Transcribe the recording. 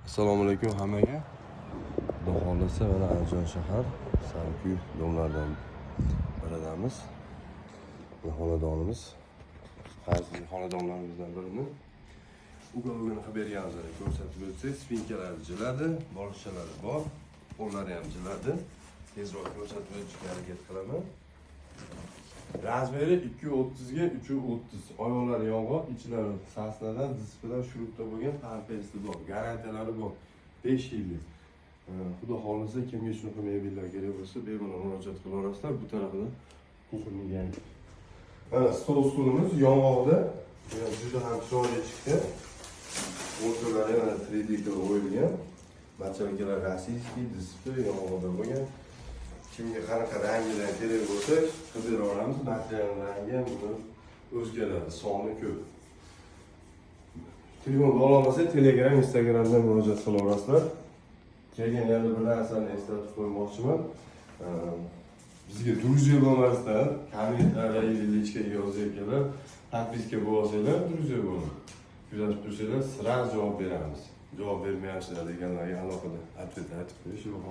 Assalomu alaykum hammaga. Xudo xolisa mana Andijon shahar Sarkuy domlaridan biridamiz. Bu xonadonimiz. Qaysi xonadonlarimizdan birini ugovini qilib berganimizda ko'rsatib o'tsak, spinkalari jiladi, boshchalari bor, qo'llari ham jiladi. Tezroq ko'rsatib o'tishga harakat qilaman. Razmeri 230 ga 330. Oyoqlari yong'oq, ichlari sasnadan, dispdan shurupda bo'lgan, pampesli bor. Garantiyalari bor. 5 yillik. Xudo xolisa kimga shunaqa mebellar kerak bo'lsa, bemalol murojaat qilaverasizlar. Bu tarafida kuxurnigan. Mana stol stulimiz yong'oqda. Juda ham chiroyli chiqdi. O'rtalari mana 3D qilib o'yilgan. Materiallar rossiyskiy, displey yong'oqda bo'lgan. Kimga qanaqa rangidan kerak bo'lsa, qidira olamiz. Material rangi ham o'zgaradi, soni ko'p. Telefon ololmasa, Telegram, Instagramdan murojaat qilaverasizlar. Keyin yana bir narsani eslatib qo'ymoqchiman. Bizga друзья bo'lmasdan, kommentlarga lichkaga yozayotganlar, подписка bo'lsanglar, друзья bo'lin. Kuzatib tursanglar, sразу javob beramiz. Javob bermayapsizlar deganlarga alohida aytib qo'yish yo'q.